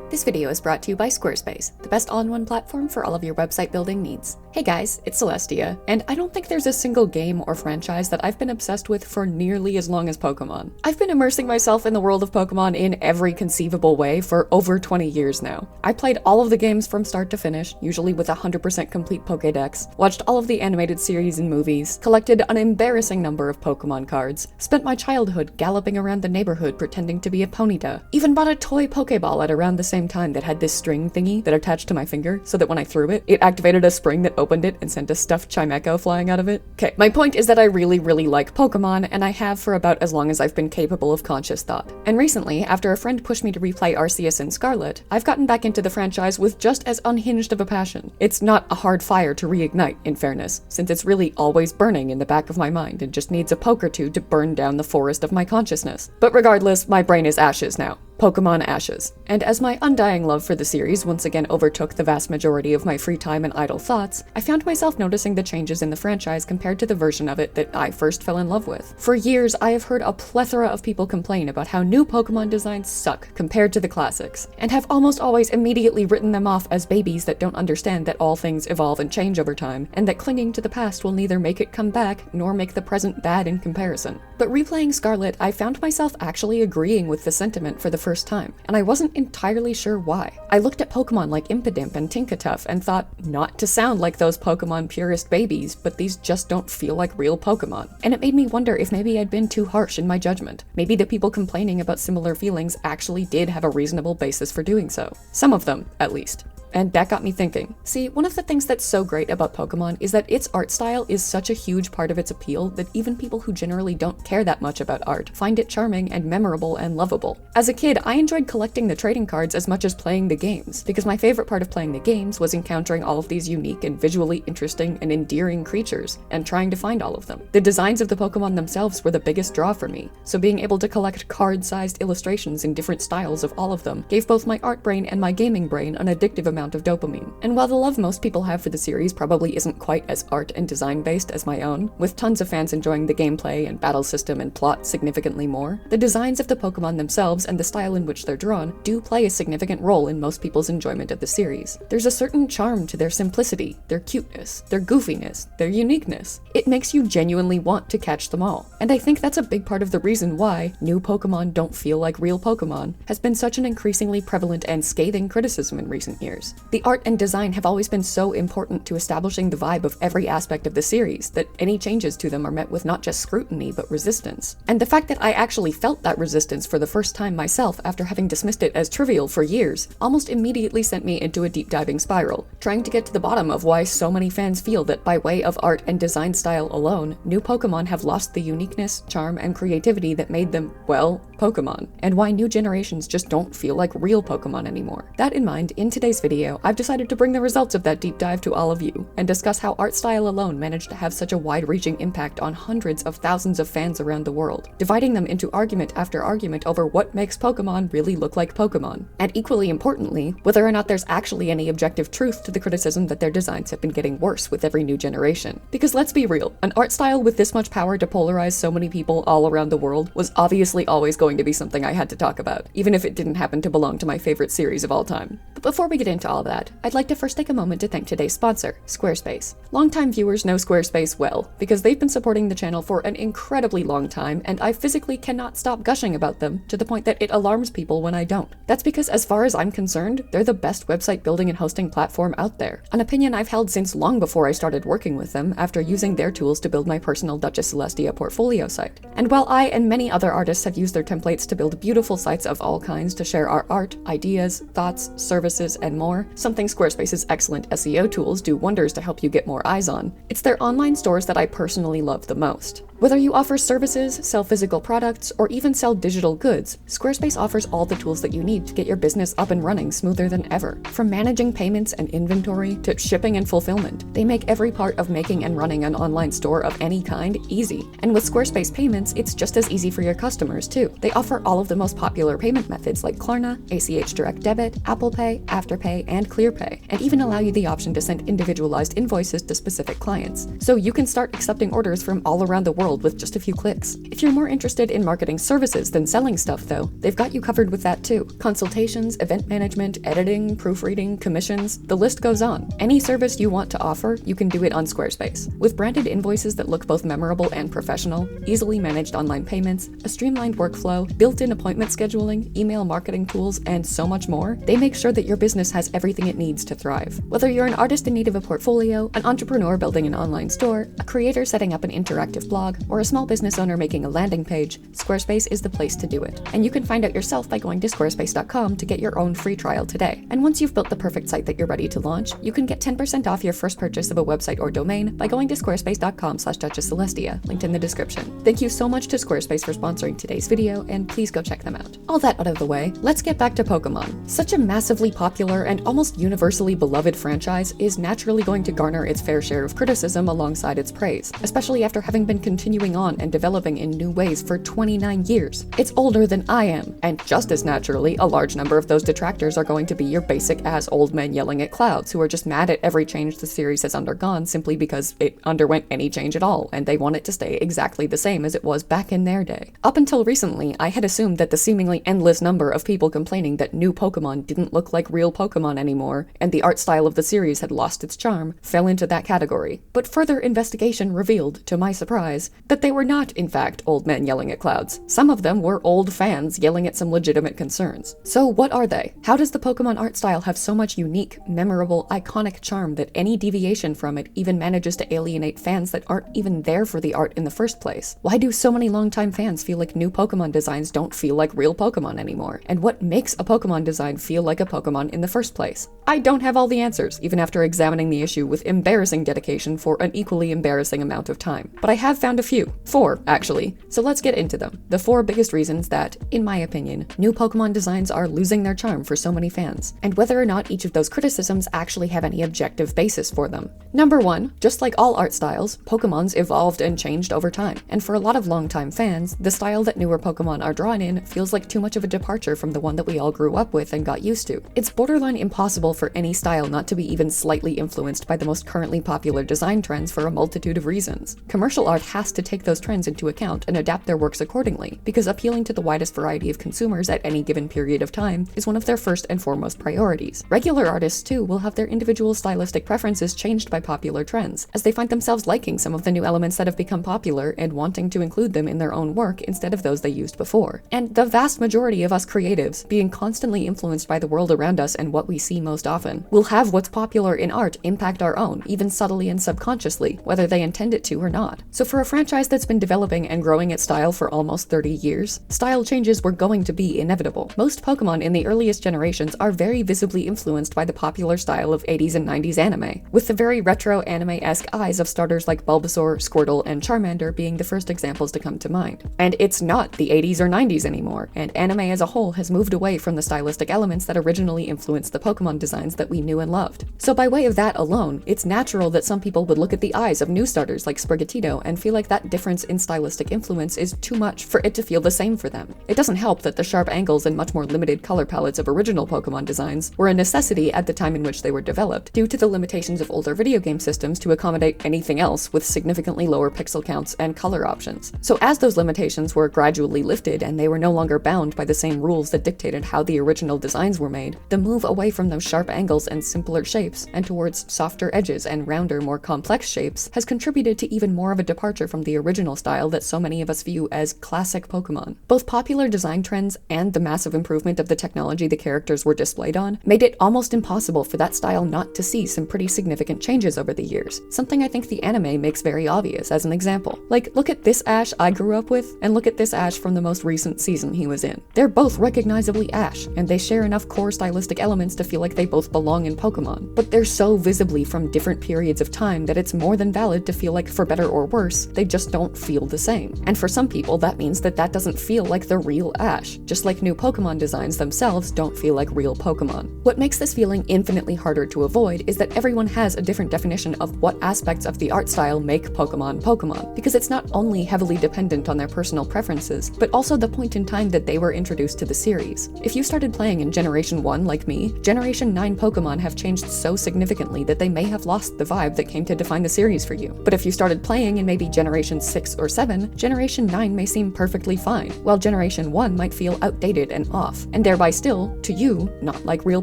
This video is brought to you by Squarespace, the best all-in-one platform for all of your website building needs. Hey guys, it's Celestia, and I don't think there's a single game or franchise that I've been obsessed with for nearly as long as Pokemon. I've been immersing myself in the world of Pokemon in every conceivable way for over 20 years now. I played all of the games from start to finish, usually with a 100% complete Pokédex, watched all of the animated series and movies, collected an embarrassing number of Pokemon cards, spent my childhood galloping around the neighborhood pretending to be a Ponyta, even bought a toy Pokeball at around the same time that had this string thingy that attached to my finger so that when I threw it, it activated a spring that opened it and sent a stuffed Chimecho flying out of it. Okay, my point is that I really like Pokemon, and I have for about as long as I've been capable of conscious thought. And recently, after a friend pushed me to replay Arceus and Scarlet, I've gotten back into the franchise with just as unhinged of a passion. It's not a hard fire to reignite, in fairness, since it's really always burning in the back of my mind and just needs a poke or two to burn down the forest of my consciousness. But regardless, my brain is ashes now. Pokemon Ashes. And as my undying love for the series once again overtook the vast majority of my free time and idle thoughts, I found myself noticing the changes in the franchise compared to the version of it that I first fell in love with. For years, I have heard a plethora of people complain about how new Pokemon designs suck compared to the classics, and have almost always immediately written them off as babies that don't understand that all things evolve and change over time, and that clinging to the past will neither make it come back nor make the present bad in comparison. But replaying Scarlet, I found myself actually agreeing with the sentiment for the first time, and I wasn't entirely sure why. I looked at Pokemon like Impidimp and Tinkatuff and thought, not to sound like those Pokemon purist babies, but these just don't feel like real Pokemon. And it made me wonder if maybe I'd been too harsh in my judgment. Maybe the people complaining about similar feelings actually did have a reasonable basis for doing so. Some of them, at least. And that got me thinking. See, one of the things that's so great about Pokemon is that its art style is such a huge part of its appeal that even people who generally don't care that much about art find it charming and memorable and lovable. As a kid, I enjoyed collecting the trading cards as much as playing the games, because my favorite part of playing the games was encountering all of these unique and visually interesting and endearing creatures, and trying to find all of them. The designs of the Pokemon themselves were the biggest draw for me, so being able to collect card-sized illustrations in different styles of all of them gave both my art brain and my gaming brain an addictive amount of dopamine. And while the love most people have for the series probably isn't quite as art and design based as my own, with tons of fans enjoying the gameplay and battle system and plot significantly more, the designs of the Pokemon themselves and the style in which they're drawn do play a significant role in most people's enjoyment of the series. There's a certain charm to their simplicity, their cuteness, their goofiness, their uniqueness. It makes you genuinely want to catch them all. And I think that's a big part of the reason why new Pokemon don't feel like real Pokemon has been such an increasingly prevalent and scathing criticism in recent years. The art and design have always been so important to establishing the vibe of every aspect of the series that any changes to them are met with not just scrutiny but resistance. And the fact that I actually felt that resistance for the first time myself after having dismissed it as trivial for years almost immediately sent me into a deep diving spiral, trying to get to the bottom of why so many fans feel that by way of art and design style alone, new Pokemon have lost the uniqueness, charm, and creativity that made them, well, Pokemon, and why new generations just don't feel like real Pokemon anymore. That in mind, in today's video, I've decided to bring the results of that deep dive to all of you, and discuss how art style alone managed to have such a wide-reaching impact on hundreds of thousands of fans around the world, dividing them into argument after argument over what makes Pokemon really look like Pokemon, and equally importantly, whether or not there's actually any objective truth to the criticism that their designs have been getting worse with every new generation. Because let's be real, an art style with this much power to polarize so many people all around the world was obviously always going to be something I had to talk about, even if it didn't happen to belong to my favorite series of all time. But before we get into all that, I'd like to first take a moment to thank today's sponsor, Squarespace. Longtime viewers know Squarespace well, because they've been supporting the channel for an incredibly long time, and I physically cannot stop gushing about them to the point that it alarms people when I don't. That's because as far as I'm concerned, they're the best website building and hosting platform out there, an opinion I've held since long before I started working with them after using their tools to build my personal Duchess Celestia portfolio site. And while I and many other artists have used their templates to build beautiful sites of all kinds to share our art, ideas, thoughts, services, and more, something Squarespace's excellent SEO tools do wonders to help you get more eyes on, it's their online stores that I personally love the most. Whether you offer services, sell physical products, or even sell digital goods, Squarespace offers all the tools that you need to get your business up and running smoother than ever. From managing payments and inventory to shipping and fulfillment, they make every part of making and running an online store of any kind easy. And with Squarespace payments, it's just as easy for your customers too. They offer all of the most popular payment methods like Klarna, ACH Direct Debit, Apple Pay, Afterpay, and ClearPay, and even allow you the option to send individualized invoices to specific clients. So you can start accepting orders from all around the world world with just a few clicks. If you're more interested in marketing services than selling stuff though, they've got you covered with that too. Consultations, event management, editing, proofreading, commissions, the list goes on. Any service you want to offer, you can do it on Squarespace. With branded invoices that look both memorable and professional, easily managed online payments, a streamlined workflow, built-in appointment scheduling, email marketing tools, and so much more, they make sure that your business has everything it needs to thrive. Whether you're an artist in need of a portfolio, an entrepreneur building an online store, a creator setting up an interactive blog, or a small business owner making a landing page, Squarespace is the place to do it. And you can find out yourself by going to squarespace.com to get your own free trial today. And once you've built the perfect site that you're ready to launch, you can get 10% off your first purchase of a website or domain by going to squarespace.com/Duchess Celestia, linked in the description. Thank you so much to Squarespace for sponsoring today's video, and please go check them out. All that out of the way, let's get back to Pokemon. Such a massively popular and almost universally beloved franchise is naturally going to garner its fair share of criticism alongside its praise, especially after having been continuing on and developing in new ways for 29 years. It's older than I am, and just as naturally, a large number of those detractors are going to be your basic-ass old men yelling at clouds who are just mad at every change the series has undergone simply because it underwent any change at all, and they want it to stay exactly the same as it was back in their day. Up until recently, I had assumed that the seemingly endless number of people complaining that new Pokemon didn't look like real Pokemon anymore, and the art style of the series had lost its charm, fell into that category. But further investigation revealed, to my surprise, that they were not, in fact, old men yelling at clouds. Some of them were old fans yelling at some legitimate concerns. So what are they? How does the Pokemon art style have so much unique, memorable, iconic charm that any deviation from it even manages to alienate fans that aren't even there for the art in the first place? Why do so many longtime fans feel like new Pokemon designs don't feel like real Pokemon anymore? And what makes a Pokemon design feel like a Pokemon in the first place? I don't have all the answers, even after examining the issue with embarrassing dedication for an equally embarrassing amount of time. But I have found a few. 4, actually. So let's get into them. The 4 biggest reasons that, in my opinion, new Pokemon designs are losing their charm for so many fans, and whether or not each of those criticisms actually have any objective basis for them. Number 1, just like all art styles, Pokemon's evolved and changed over time, and for a lot of longtime fans, the style that newer Pokemon are drawn in feels like too much of a departure from the one that we all grew up with and got used to. It's borderline impossible for any style not to be even slightly influenced by the most currently popular design trends for a multitude of reasons. Commercial art has to take those trends into account and adapt their works accordingly, because appealing to the widest variety of consumers at any given period of time is one of their first and foremost priorities. Regular artists, too, will have their individual stylistic preferences changed by popular trends, as they find themselves liking some of the new elements that have become popular and wanting to include them in their own work instead of those they used before. And the vast majority of us creatives, being constantly influenced by the world around us and what we see most often, will have what's popular in art impact our own, even subtly and subconsciously, whether they intend it to or not. So for a franchise that's been developing and growing its style for almost 30 years, style changes were going to be inevitable. Most Pokemon in the earliest generations are very visibly influenced by the popular style of 80s and 90s anime, with the very retro anime-esque eyes of starters like Bulbasaur, Squirtle, and Charmander being the first examples to come to mind. And it's not the 80s or 90s anymore, and anime as a whole has moved away from the stylistic elements that originally influenced the Pokemon designs that we knew and loved. So by way of that alone, it's natural that some people would look at the eyes of new starters like Sprigatito and feel like that difference in stylistic influence is too much for it to feel the same for them. It doesn't help that the sharp angles and much more limited color palettes of original Pokemon designs were a necessity at the time in which they were developed, due to the limitations of older video game systems to accommodate anything else with significantly lower pixel counts and color options. So as those limitations were gradually lifted and they were no longer bound by the same rules that dictated how the original designs were made, the move away from those sharp angles and simpler shapes and towards softer edges and rounder, more complex shapes has contributed to even more of a departure from the original style that so many of us view as classic Pokemon. Both popular design trends and the massive improvement of the technology the characters were displayed on made it almost impossible for that style not to see some pretty significant changes over the years, something I think the anime makes very obvious as an example. Like, look at this Ash I grew up with, and look at this Ash from the most recent season he was in. They're both recognizably Ash, and they share enough core stylistic elements to feel like they both belong in Pokemon, but they're so visibly from different periods of time that it's more than valid to feel like, for better or worse, they just don't feel the same. And for some people, that means that doesn't feel like the real Ash, just like new Pokemon designs themselves don't feel like real Pokemon. What makes this feeling infinitely harder to avoid is that everyone has a different definition of what aspects of the art style make Pokemon Pokemon, because it's not only heavily dependent on their personal preferences, but also the point in time that they were introduced to the series. If you started playing in Generation 1 like me, Generation 9 Pokemon have changed so significantly that they may have lost the vibe that came to define the series for you. But if you started playing in maybe Generation Generation 6 or 7, Generation 9 may seem perfectly fine, while Generation 1 might feel outdated and off, and thereby still, to you, not like real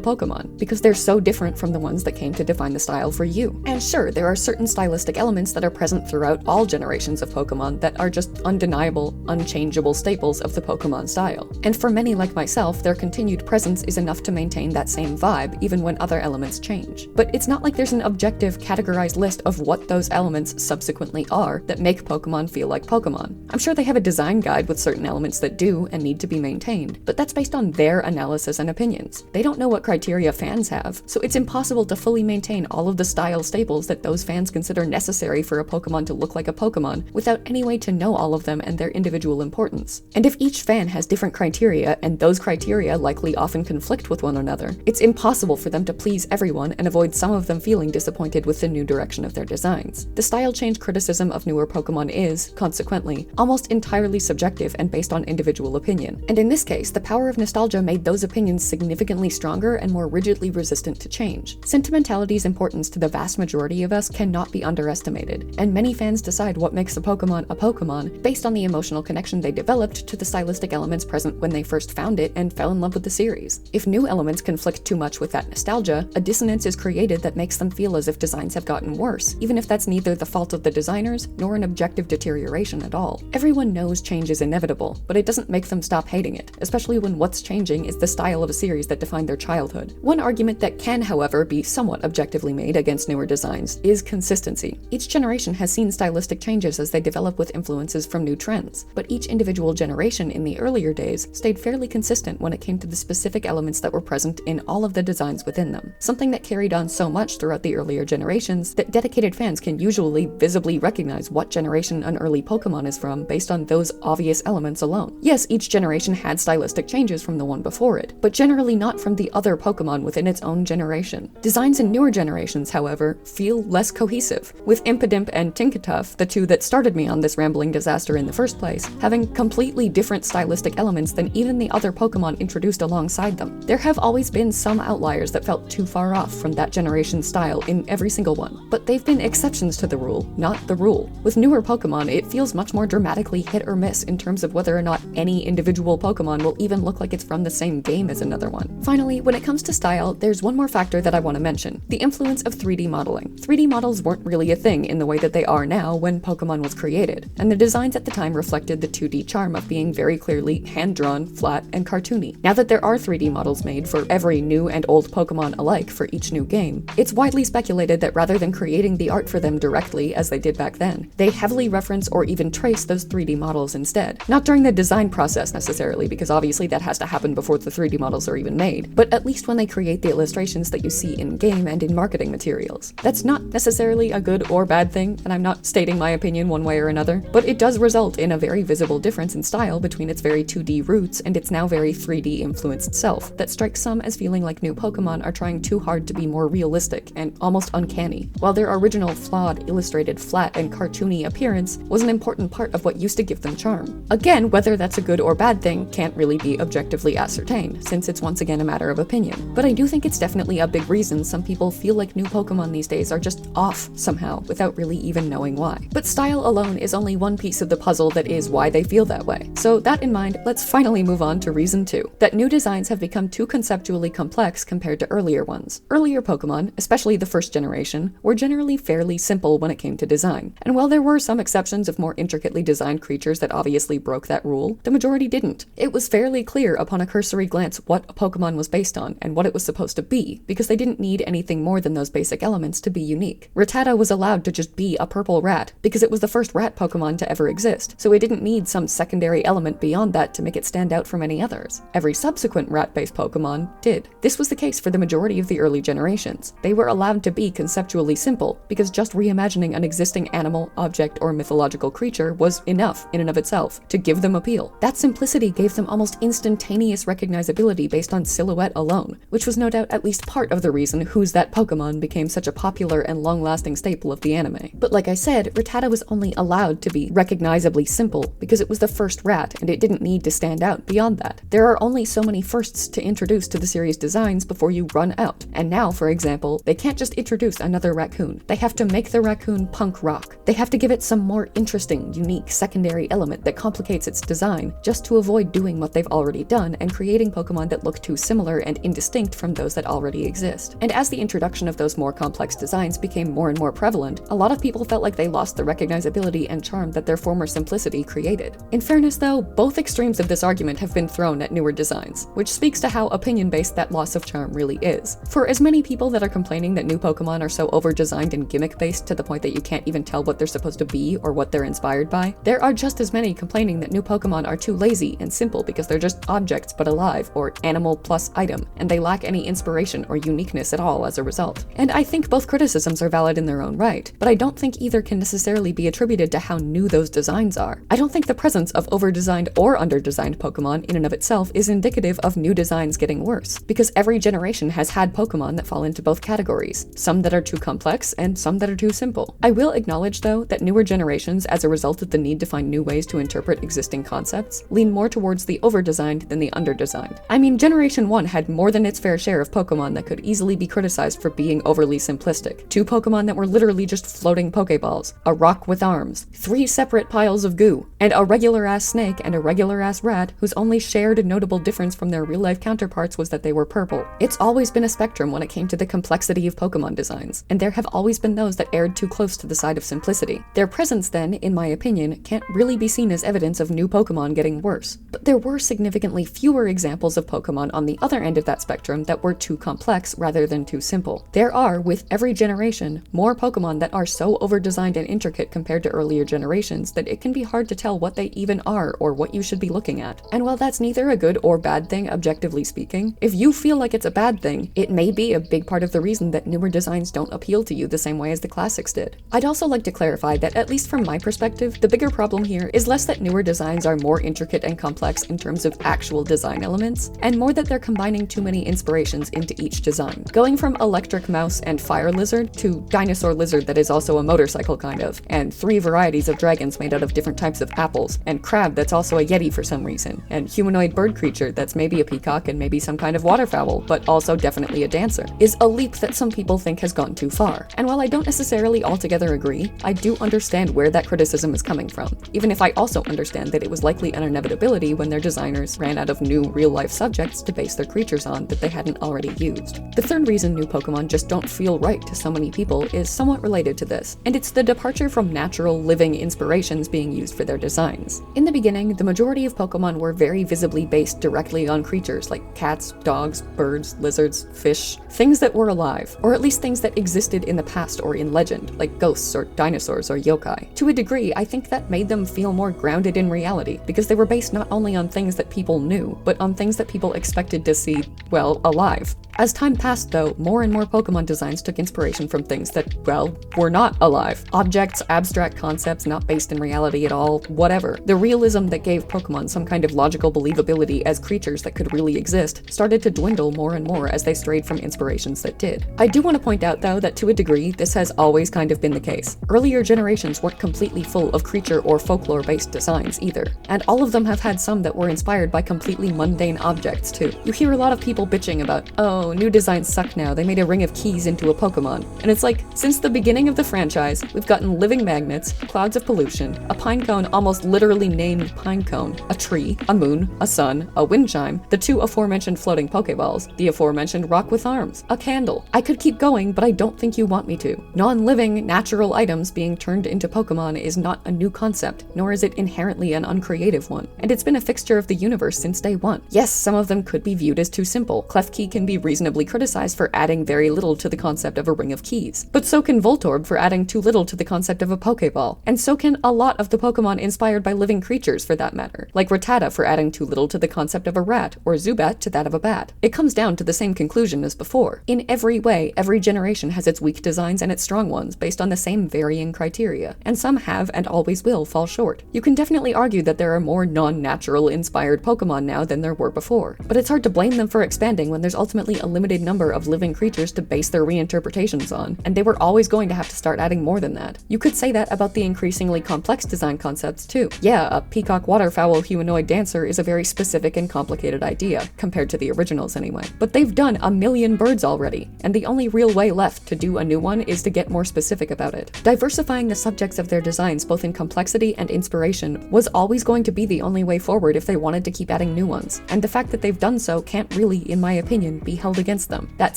Pokemon, because they're so different from the ones that came to define the style for you. And sure, there are certain stylistic elements that are present throughout all generations of Pokemon that are just undeniable, unchangeable staples of the Pokemon style. And for many like myself, their continued presence is enough to maintain that same vibe, even when other elements change. But it's not like there's an objective, categorized list of what those elements subsequently are that make Pokemon feel like Pokemon. I'm sure they have a design guide with certain elements that do and need to be maintained, but that's based on their analysis and opinions. They don't know what criteria fans have, so it's impossible to fully maintain all of the style staples that those fans consider necessary for a Pokemon to look like a Pokemon without any way to know all of them and their individual importance. And if each fan has different criteria, and those criteria likely often conflict with one another, it's impossible for them to please everyone and avoid some of them feeling disappointed with the new direction of their designs. The style change criticism of newer Pokemon is, consequently, almost entirely subjective and based on individual opinion. And in this case, the power of nostalgia made those opinions significantly stronger and more rigidly resistant to change. Sentimentality's importance to the vast majority of us cannot be underestimated, and many fans decide what makes a Pokemon based on the emotional connection they developed to the stylistic elements present when they first found it and fell in love with the series. If new elements conflict too much with that nostalgia, a dissonance is created that makes them feel as if designs have gotten worse, even if that's neither the fault of the designers nor an objective deterioration at all. Everyone knows change is inevitable, but it doesn't make them stop hating it, especially when what's changing is the style of a series that defined their childhood. One argument that can, however, be somewhat objectively made against newer designs is consistency. Each generation has seen stylistic changes as they develop with influences from new trends, but each individual generation in the earlier days stayed fairly consistent when it came to the specific elements that were present in all of the designs within them, something that carried on so much throughout the earlier generations that dedicated fans can usually visibly recognize what generation an early Pokemon is from based on those obvious elements alone. Yes, each generation had stylistic changes from the one before it, but generally not from the other Pokemon within its own generation. Designs in newer generations, however, feel less cohesive, with Impidimp and Tinkatuff, the two that started me on this rambling disaster in the first place, having completely different stylistic elements than even the other Pokemon introduced alongside them. There have always been some outliers that felt too far off from that generation's style in every single one, but they've been exceptions to the rule, not the rule. With newer Pokemon, it feels much more dramatically hit or miss in terms of whether or not any individual Pokemon will even look like it's from the same game as another one. Finally, when it comes to style, there's one more factor that I want to mention: the influence of 3D modeling. 3D models weren't really a thing in the way that they are now when Pokemon was created, and the designs at the time reflected the 2D charm of being very clearly hand-drawn, flat, and cartoony. Now that there are 3D models made for every new and old Pokemon alike for each new game, it's widely speculated that rather than creating the art for them directly, as they did back then, they heavily reference or even trace those 3D models instead. Not during the design process necessarily, because obviously that has to happen before the 3D models are even made, but at least when they create the illustrations that you see in-game and in marketing materials. That's not necessarily a good or bad thing, and I'm not stating my opinion one way or another, but it does result in a very visible difference in style between its very 2D roots and its now very 3D influenced self that strikes some as feeling like new Pokemon are trying too hard to be more realistic and almost uncanny, while their original flawed, illustrated, flat, and cartoony appearance was an important part of what used to give them charm. Again, whether that's a good or bad thing can't really be objectively ascertained, since it's once again a matter of opinion, but I do think it's definitely a big reason some people feel like new Pokemon these days are just off somehow without really even knowing why. But style alone is only one piece of the puzzle that is why they feel that way. So that in mind, let's finally move on to reason 2, that new designs have become too conceptually complex compared to earlier ones. Earlier Pokemon, especially the first generation, were generally fairly simple when it came to design, and while there were some exceptions of more intricately designed creatures that obviously broke that rule, the majority didn't. It was fairly clear upon a cursory glance what a Pokemon was based on and what it was supposed to be, because they didn't need anything more than those basic elements to be unique. Rattata was allowed to just be a purple rat because it was the first rat Pokemon to ever exist, so it didn't need some secondary element beyond that to make it stand out from any others. Every subsequent rat-based Pokemon did. This was the case for the majority of the early generations. They were allowed to be conceptually simple because just reimagining an existing animal, object, or mythological creature was enough in and of itself to give them appeal. That simplicity gave them almost instantaneous recognizability based on silhouette alone, which was no doubt at least part of the reason Who's That Pokemon became such a popular and long-lasting staple of the anime. But like I said, Rattata was only allowed to be recognizably simple because it was the first rat and it didn't need to stand out beyond that. There are only so many firsts to introduce to the series designs before you run out, and now, for example, they can't just introduce another raccoon. They have to make the raccoon punk rock. They have to give it some more interesting, unique secondary element that complicates its design, just to avoid doing what they've already done and creating Pokemon that look too similar and indistinct from those that already exist. And as the introduction of those more complex designs became more and more prevalent, a lot of people felt like they lost the recognizability and charm that their former simplicity created. In fairness though, both extremes of this argument have been thrown at newer designs, which speaks to how opinion-based that loss of charm really is. For as many people that are complaining that new Pokemon are so over-designed and gimmick-based to the point that you can't even tell what they're supposed to be or what they're inspired by, there are just as many complaining that new Pokemon are too lazy and simple because they're just objects but alive, or animal plus item, and they lack any inspiration or uniqueness at all as a result. And I think both criticisms are valid in their own right, but I don't think either can necessarily be attributed to how new those designs are. I don't think the presence of over-designed or under-designed Pokemon in and of itself is indicative of new designs getting worse, because every generation has had Pokemon that fall into both categories, some that are too complex and some that are too simple. I will acknowledge though that newer generations, as a result of the need to find new ways to interpret existing concepts, lean more towards the over-designed than the under-designed. I mean, Generation 1 had more than its fair share of Pokemon that could easily be criticized for being overly simplistic. 2 Pokemon that were literally just floating Pokeballs, a rock with arms, 3 separate piles of goo, and a regular-ass snake and a regular-ass rat whose only shared and notable difference from their real-life counterparts was that they were purple. It's always been a spectrum when it came to the complexity of Pokemon designs, and there have always been those that erred too close to the side of simplicity. Their presence then, in my opinion, can't really be seen as evidence of new Pokemon getting worse. But there were significantly fewer examples of Pokemon on the other end of that spectrum that were too complex rather than too simple. There are, with every generation, more Pokemon that are so over-designed and intricate compared to earlier generations that it can be hard to tell what they even are or what you should be looking at. And while that's neither a good or bad thing objectively speaking, if you feel like it's a bad thing, it may be a big part of the reason that newer designs don't appeal to you the same way as the classics did. I'd also like to clarify that, at least from my perspective, the bigger problem here is less that newer designs are more intricate and complex in terms of actual design elements, and more that they're combining too many inspirations into each design. Going from electric mouse and fire lizard to dinosaur lizard that is also a motorcycle kind of, and 3 varieties of dragons made out of different types of apples, and crab that's also a yeti for some reason, and humanoid bird creature that's maybe a peacock and maybe some kind of waterfowl, but also definitely a dancer, is a leap that some people think has gone too far. And while I don't necessarily altogether agree, I do understand where that criticism is coming from, even if I also understand that it was likely an inevitability when their designers ran out of new real-life subjects to base their creatures on that they hadn't already used. The third reason new Pokemon just don't feel right to so many people is somewhat related to this, and it's the departure from natural, living inspirations being used for their designs. In the beginning, the majority of Pokemon were very visibly based directly on creatures like cats, dogs, birds, lizards, fish, things that were alive, or at least things that existed in the past or in legend, like ghosts or dinosaurs or yokai. To a degree, I think that made them feel more grounded in reality, because they were based not only on things that people knew, but on things that people expected to see, well, alive. As time passed though, more and more Pokemon designs took inspiration from things that, well, were not alive. Objects, abstract concepts not based in reality at all, whatever. The realism that gave Pokemon some kind of logical believability as creatures that could really exist started to dwindle more and more as they strayed from inspirations that did. I do want to point out though that to a degree, this has always kind of been the case. Earlier generations weren't completely full of creature or folklore-based designs either, and all of them have had some that were inspired by completely mundane objects too. You hear a lot of people bitching about, oh, new designs suck now, they made a ring of keys into a Pokemon. And it's like, since the beginning of the franchise, we've gotten living magnets, clouds of pollution, a pinecone almost literally named pinecone, a tree, a moon, a sun, a wind chime, the 2 aforementioned floating Pokeballs, the aforementioned rock with arms, a candle. I could keep going, but I don't think you want me to. Non-living, natural items being turned into Pokemon is not a new concept, nor is it inherently an uncreative one. And it's been a fixture of the universe since day one. Yes, some of them could be viewed as too simple. Klefki can be reasonably criticized for adding very little to the concept of a ring of keys. But so can Voltorb for adding too little to the concept of a Pokeball. And so can a lot of the Pokemon inspired by living creatures for that matter, like Rattata for adding too little to the concept of a rat, or Zubat to that of a bat. It comes down to the same conclusion as before. In every way, every generation has its weak designs and its strong ones based on the same varying criteria, and some have and always will fall short. You can definitely argue that there are more non-natural inspired Pokemon now than there were before, but it's hard to blame them for expanding when there's ultimately a limited number of living creatures to base their reinterpretations on, and they were always going to have to start adding more than that. You could say that about the increasingly complex design concepts too. Yeah, a peacock waterfowl humanoid dancer is a very specific and complicated idea, compared to the originals anyway. But they've done a million birds already, and the only real way left to do a new one is to get more specific about it. Diversifying the subject subjects of their designs both in complexity and inspiration was always going to be the only way forward if they wanted to keep adding new ones, and the fact that they've done so can't really, in my opinion, be held against them. That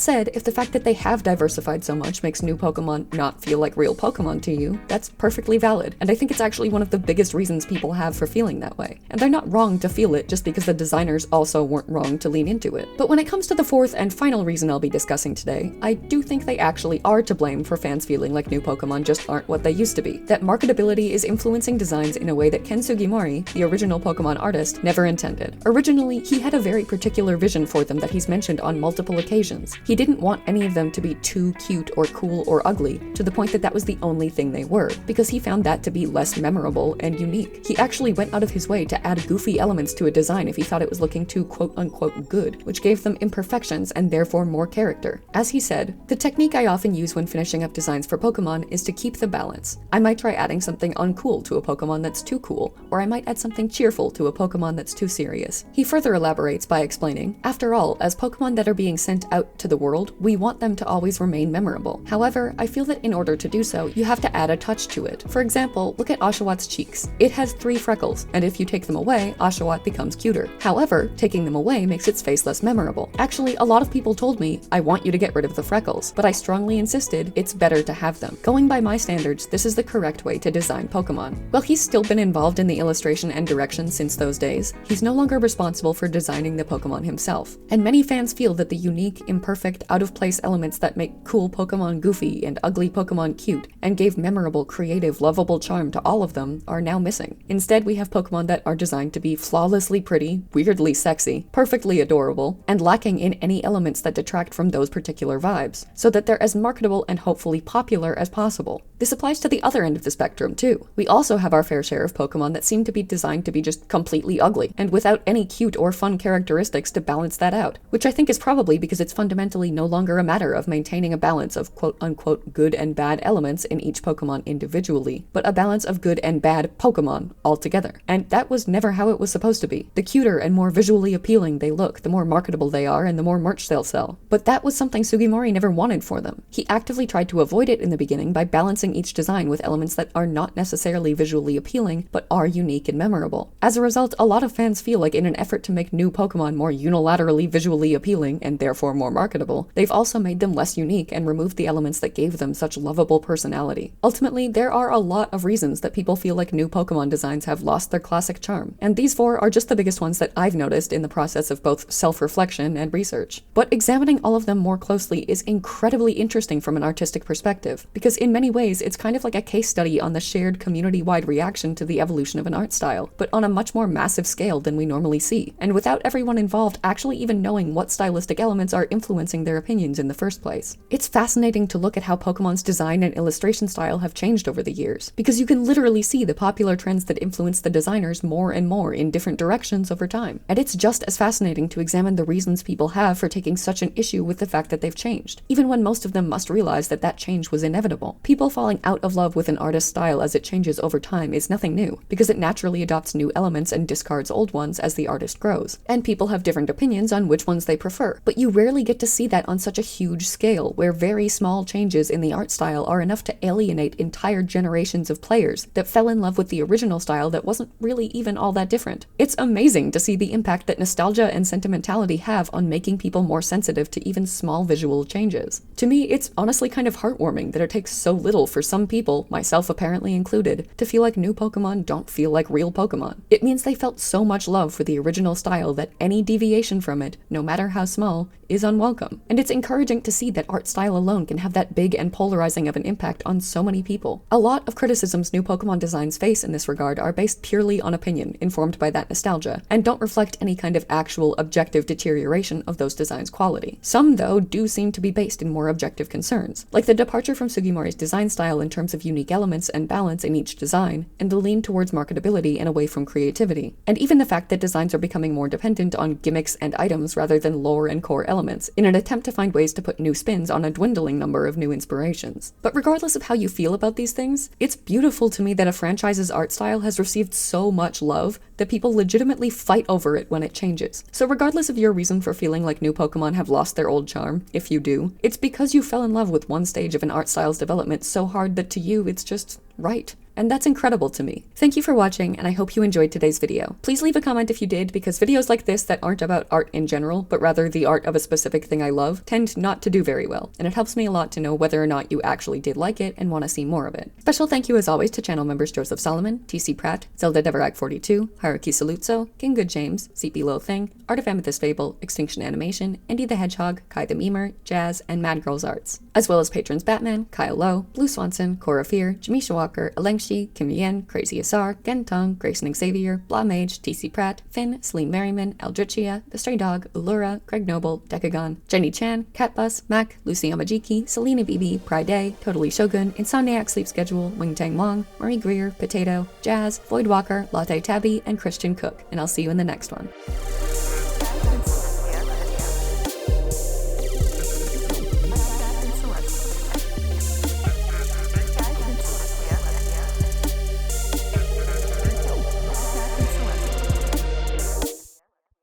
said, if the fact that they have diversified so much makes new Pokemon not feel like real Pokemon to you, that's perfectly valid, and I think it's actually one of the biggest reasons people have for feeling that way. And they're not wrong to feel it just because the designers also weren't wrong to lean into it. But when it comes to the fourth and final reason I'll be discussing today, I do think they actually are to blame for fans feeling like new Pokemon just aren't what they used to be. That marketability is influencing designs in a way that Ken Sugimori, the original Pokemon artist, never intended. Originally, he had a very particular vision for them that he's mentioned on multiple occasions. He didn't want any of them to be too cute or cool or ugly, to the point that that was the only thing they were, because he found that to be less memorable and unique. He actually went out of his way to add goofy elements to a design if he thought it was looking too quote-unquote good, which gave them imperfections and therefore more character. As he said, "The technique I often use when finishing up designs for Pokemon is to keep the balance. I might try adding something uncool to a Pokemon that's too cool, or I might add something cheerful to a Pokemon that's too serious." He further elaborates by explaining, "After all, as Pokemon that are being sent out to the world, we want them to always remain memorable. However, I feel that in order to do so, you have to add a touch to it. For example, look at Oshawot's cheeks. It has 3 freckles, and if you take them away, Oshawott becomes cuter. However, taking them away makes its face less memorable. Actually, a lot of people told me, I want you to get rid of the freckles, but I strongly insisted it's better to have them. Going by my standards, this is the correct way to design Pokemon." While he's still been involved in the illustration and direction since those days, he's no longer responsible for designing the Pokemon himself. And many fans feel that the unique, imperfect, out-of-place elements that make cool Pokemon goofy and ugly Pokemon cute, and gave memorable, creative, lovable charm to all of them, are now missing. Instead, we have Pokemon that are designed to be flawlessly pretty, weirdly sexy, perfectly adorable, and lacking in any elements that detract from those particular vibes, so that they're as marketable and hopefully popular as possible. This applies to the other end of the spectrum, too. We also have our fair share of Pokemon that seem to be designed to be just completely ugly, and without any cute or fun characteristics to balance that out, which I think is probably because it's fundamentally no longer a matter of maintaining a balance of quote-unquote good and bad elements in each Pokemon individually, but a balance of good and bad Pokemon altogether. And that was never how it was supposed to be. The cuter and more visually appealing they look, the more marketable they are, and the more merch they'll sell. But that was something Sugimori never wanted for them. He actively tried to avoid it in the beginning by balancing each design with elements that are not necessarily visually appealing, but are unique and memorable. As a result, a lot of fans feel like in an effort to make new Pokemon more unilaterally visually appealing, and therefore more marketable, they've also made them less unique and removed the elements that gave them such lovable personality. Ultimately, there are a lot of reasons that people feel like new Pokemon designs have lost their classic charm, and these 4 are just the biggest ones that I've noticed in the process of both self-reflection and research. But examining all of them more closely is incredibly interesting from an artistic perspective, because in many ways it's kind of like a case study on the shared community-wide reaction to the evolution of an art style, but on a much more massive scale than we normally see, and without everyone involved actually even knowing what stylistic elements are influencing their opinions in the first place. It's fascinating to look at how Pokemon's design and illustration style have changed over the years, because you can literally see the popular trends that influence the designers more and more in different directions over time. And it's just as fascinating to examine the reasons people have for taking such an issue with the fact that they've changed, even when most of them must realize that that change was inevitable. People falling out of love with an artist's style as it changes over time is nothing new, because it naturally adopts new elements and discards old ones as the artist grows. And people have different opinions on which ones they prefer, but you rarely get to see that on such a huge scale, where very small changes in the art style are enough to alienate entire generations of players that fell in love with the original style that wasn't really even all that different. It's amazing to see the impact that nostalgia and sentimentality have on making people more sensitive to even small visual changes. To me, it's honestly kind of heartwarming that it takes so little for some people, myself apparently included, to feel like new Pokemon don't feel like real Pokemon. It means they felt so much love for the original style that any deviation from it, no matter how small, is unwelcome. And it's encouraging to see that art style alone can have that big and polarizing of an impact on so many people. A lot of criticisms new Pokemon designs face in this regard are based purely on opinion, informed by that nostalgia, and don't reflect any kind of actual objective deterioration of those designs' quality. Some, though, do seem to be based in more objective concerns, like the departure from Sugimori's design style in terms of unique elements and balance in each design, and the lean towards marketability and away from creativity, and even the fact that designs are becoming more dependent on gimmicks and items rather than lore and core elements, in an attempt to find ways to put new spins on a dwindling number of new inspirations. But regardless of how you feel about these things, it's beautiful to me that a franchise's art style has received so much love that people legitimately fight over it when it changes. So regardless of your reason for feeling like new Pokemon have lost their old charm, if you do, it's because you fell in love with one stage of an art style's development so hard that to you it's just right. And that's incredible to me. Thank you for watching, and I hope you enjoyed today's video. Please leave a comment if you did, because videos like this that aren't about art in general, but rather the art of a specific thing I love, tend not to do very well, and it helps me a lot to know whether or not you actually did like it and want to see more of it. Special thank you as always to channel members Joseph Solomon, TC Pratt, Zelda Deverak 42, Haruki Saluzzo, King Good James, CP Lil Thing, Art of Amethyst Fable, Extinction Animation, Indy the Hedgehog, Kai the Memer, Jazz, and Mad Girls Arts, as well as patrons Batman, Kyle Lowe, Blue Swanson, Cora Fear, Jamisha Walker, Alengshi, Kim Yen, Crazy Asar, Gentong, Grayson Xavier, Blah Mage, TC Pratt, Finn, Celine Merriman, Eldritchia, The Stray Dog, Ulura, Greg Noble, Decagon, Jenny Chan, Catbus, Mac, Lucy Yamajiki, Selena BB, Pride, Totally Shogun, Insomniac Sleep Schedule, Wing-Tang Wong, Marie Greer, Potato, Jazz, Floyd Walker, Latte Tabby, and Christian Cook, and I'll see you in the next one.